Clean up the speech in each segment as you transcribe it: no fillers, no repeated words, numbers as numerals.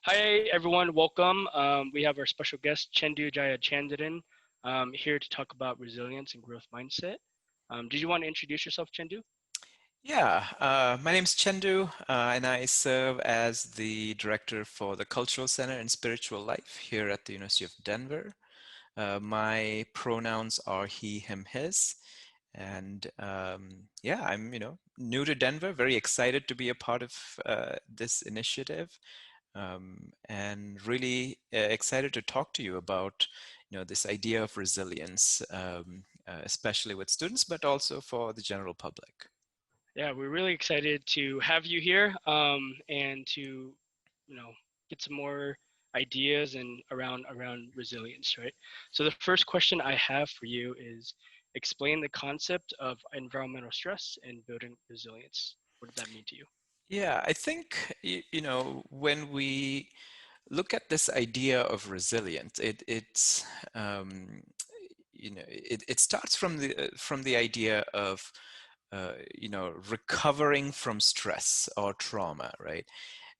Hi everyone, welcome. We have our special guest Chenthu Jayachandiran here to talk about resilience and growth mindset. Did you want to introduce yourself, Chenthu? Yeah, my name's Chendu, and I serve as the director for the Cultural Center and Spiritual Life here at the University of Denver. My pronouns are he, him, his, and yeah, I'm new to Denver. Very excited to be a part of this initiative, and really excited to talk to you about this idea of resilience, especially with students, but also for the general public. Yeah, we're really excited to have you here and to, get some more ideas and around resilience, right? So the first question I have for you is explain the concept of environmental stress and building resilience. What does that mean to you? Yeah, I think when we look at this idea of resilience, um, it starts from the idea of recovering from stress or trauma, right?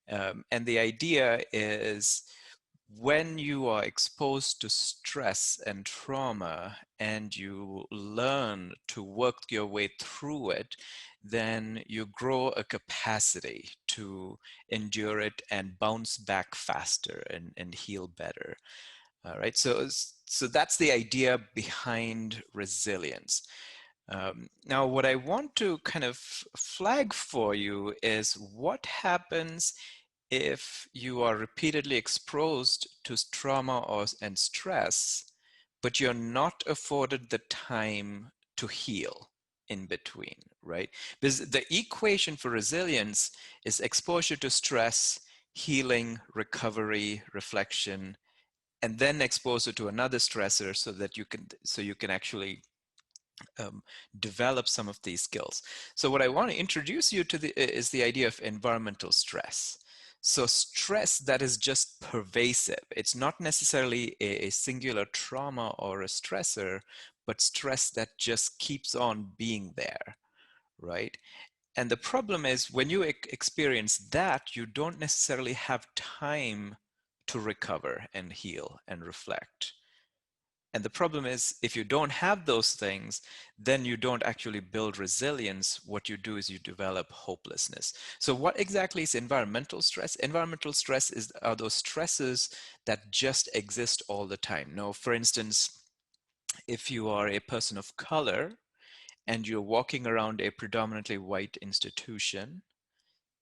And the idea is when you are exposed to stress and trauma and you learn to work your way through it, then you grow a capacity to endure it and bounce back faster and heal better. All right, so that's the idea behind resilience. Now, what I want to kind of flag for you is what happens if you are repeatedly exposed to trauma and stress, but you're not afforded the time to heal in between, right? Because the equation for resilience is exposure to stress, healing, recovery, reflection, and then exposure to another stressor so you can actually um, develop some of these skills. So what I want to introduce you to is the idea of environmental stress. So stress that is just pervasive. It's not necessarily a singular trauma or a stressor, but stress that just keeps on being there, right? And the problem is when you experience that, you don't necessarily have time to recover and heal and reflect. And the problem is, if you don't have those things, then you don't actually build resilience. What you do is you develop hopelessness. So, what exactly is environmental stress? Environmental stress are those stresses that just exist all the time. Now, for instance, if you are a person of color and you're walking around a predominantly white institution,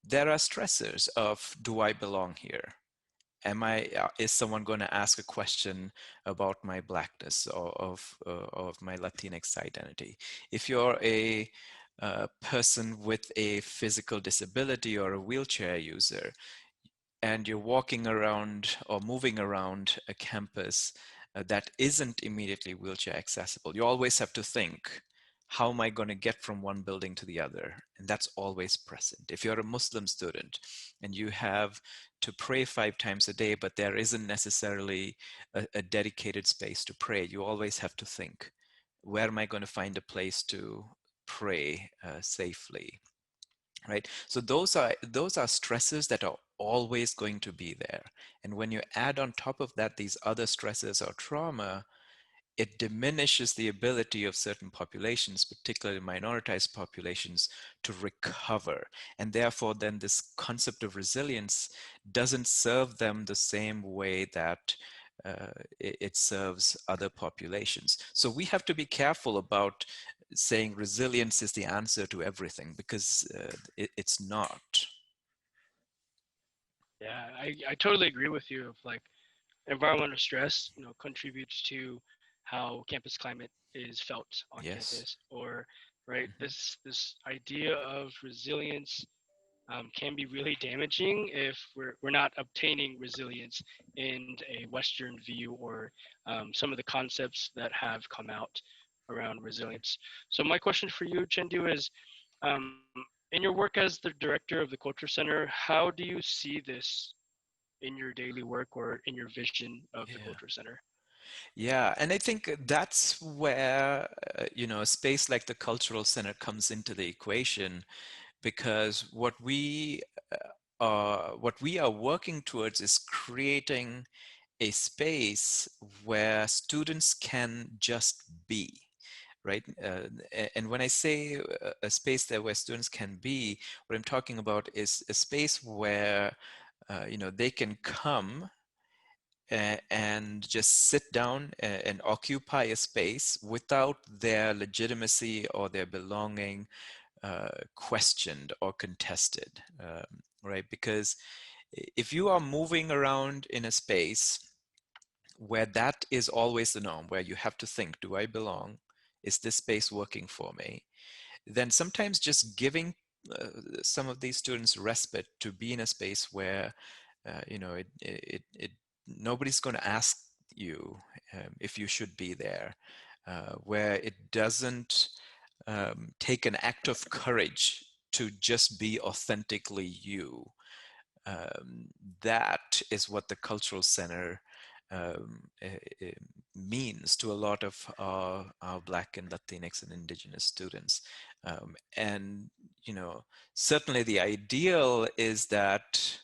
there are stressors of, do I belong here? Is someone going to ask a question about my blackness or of my Latinx identity? If you're a person with a physical disability or a wheelchair user, and you're walking around or moving around a campus that isn't immediately wheelchair accessible, you always have to think, how am I going to get from one building to the other? And that's always present. If you're a Muslim student and you have to pray 5 times a day, but there isn't necessarily a dedicated space to pray, you always have to think, where am I going to find a place to pray safely? Right, so those are stresses that are always going to be there, and when you add on top of that these other stresses or trauma, it diminishes the ability of certain populations, particularly minoritized populations, to recover. And therefore, then this concept of resilience doesn't serve them the same way that it serves other populations. So we have to be careful about saying resilience is the answer to everything, because it's not. Yeah, I totally agree with you. Of like environmental stress, contributes to how campus climate is felt on Yes. campus, or right, Hmm. this idea of resilience can be really damaging if we're not obtaining resilience in a Western view, or some of the concepts that have come out around resilience. So my question for you, Chendu, is in your work as the director of the Culture Center, how do you see this in your daily work or in your vision of the Yeah. Culture Center? Yeah, and I think that's where a space like the cultural center comes into the equation, because what we what we are working towards is creating a space where students can just be, right? And when I say a space there where students can be, what I'm talking about is a space where they can come and just sit down and occupy a space without their legitimacy or their belonging questioned or contested, right? Because if you are moving around in a space where that is always the norm, where you have to think, do I belong? Is this space working for me? Then sometimes just giving some of these students respite to be in a space where nobody's going to ask you if you should be there, where it doesn't take an act of courage to just be authentically you. um, that is what the cultural center um, means to a lot of our Black and Latinx and Indigenous students. And, certainly the ideal is that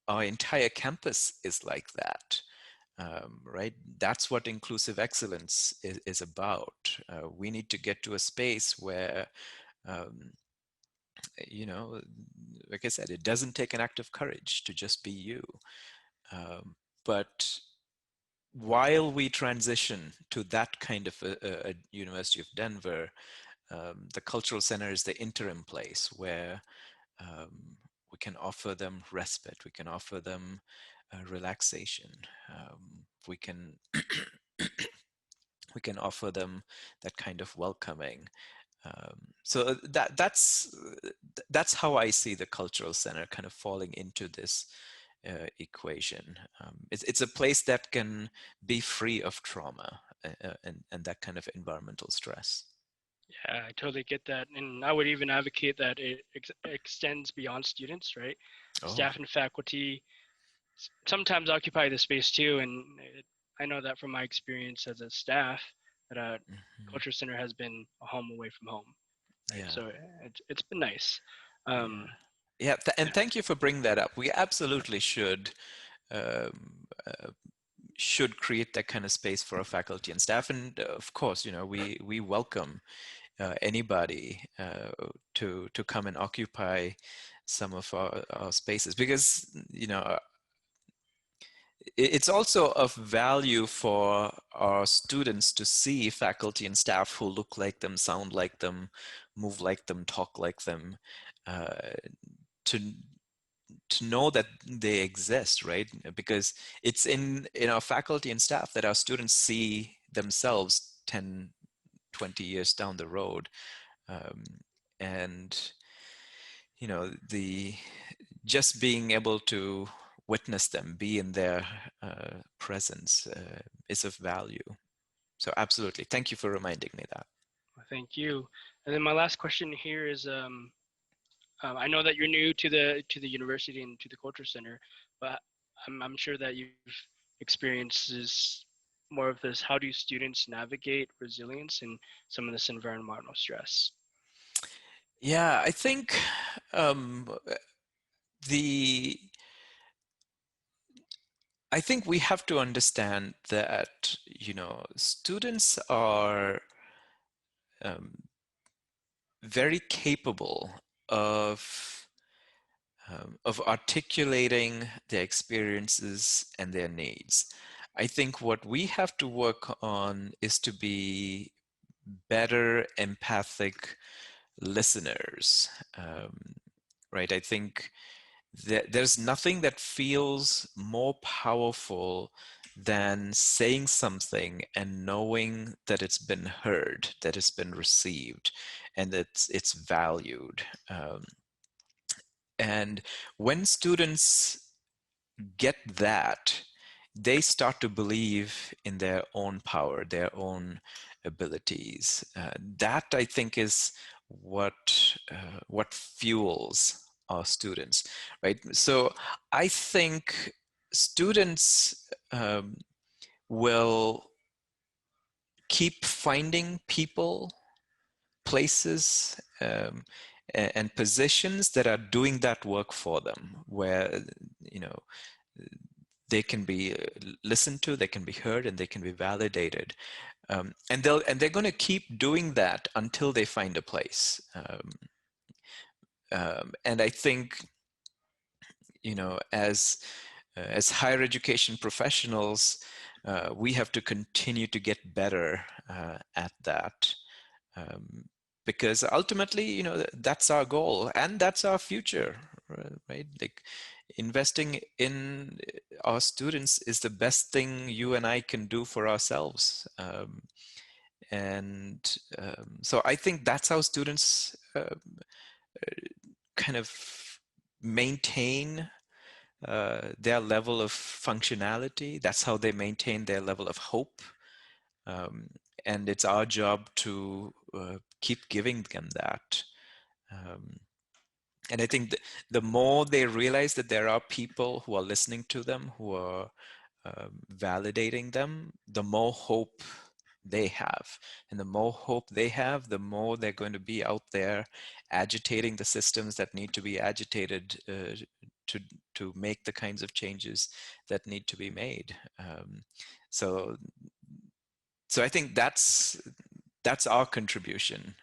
our entire campus is like that. Right? That's what inclusive excellence is about. We need to get to a space where, um, you know, like I said, it doesn't take an act of courage to just be you. But while we transition to that kind of a University of Denver, the Cultural Center is the interim place where we can offer them respite, we can offer them relaxation, we can we can offer them that kind of welcoming. So that's how I see the Cultural Center kind of falling into this equation. It's a place that can be free of trauma and that kind of environmental stress. Yeah, I totally get that. And I would even advocate that it extends beyond students, right? Oh, Staff and faculty sometimes occupy the space too. And I know that from my experience as a staff, that a mhm. culture center has been a home away from home, right? Yeah, So it's been nice. yeah, Um, yeah. And yeah, thank you for bringing that up. We absolutely um, uh, should create that kind of space for our faculty and staff. And of course, we welcome anybody to come and occupy some of our spaces, because it's also of value for our students to see faculty and staff who look like them, sound like them, move like them, talk like them, uh, to to know that they exist, right? Because it's in our faculty and staff that our students see themselves 10, 20 years down the road. um, and the just being able to witness them, be in their presence, is of value. So absolutely, thank you for reminding me that. thank you. And then my last question here is, I know that you're new to the university and to the culture center, but I'm sure that you've experienced this, more of this. How do students navigate resilience and some of this environmental stress? Yeah, I think um, the I think we have to understand that students are um, very capable of of articulating their experiences and their needs. I think what we have to work on is to be better empathic listeners, right? I think that there's nothing that feels more powerful than saying something and knowing that it's been heard, that it's been received, and that it's valued. And when students get that, they start to believe in their own power, their own abilities. That, I think, is what fuels our students, right? So I think students will keep finding people, places, and positions that are doing that work for them, where you know they can be listened to, they can be heard, and they can be validated. And they're going to keep doing that until they find a place. And I think, as higher education professionals, we have to continue to get better at that. Um, because ultimately, that's our goal and that's our future, right? Like, investing in our students is the best thing you and I can do for ourselves. So I think that's how students kind of maintain their level of functionality. That's how they maintain their level of hope. Um, and it's our job to keep giving them that. Um, and I think the more they realize that there are people who are listening to them, who are validating them, the more hope they have. And the more hope they have, the more they're going to be out there agitating the systems that need to be agitated to make the kinds of changes that need to be made. So I think that's our contribution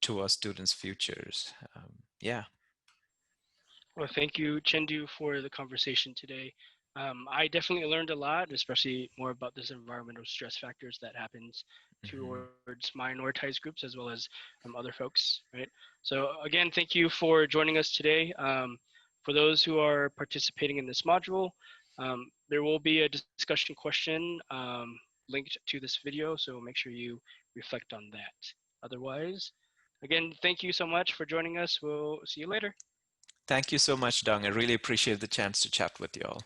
to our students' futures. Yeah. Well, thank you, Chendu, for the conversation today. I definitely learned a lot, especially more about this environmental stress factors that happens Mm-hmm. towards minoritized groups as well as other folks, right? So again, thank you for joining us today. For those who are participating in this module, there will be a discussion question linked to this video, so make sure you reflect on that. Otherwise, again, thank you so much for joining us. We'll see you later. Thank you so much, Dong. I really appreciate the chance to chat with you all.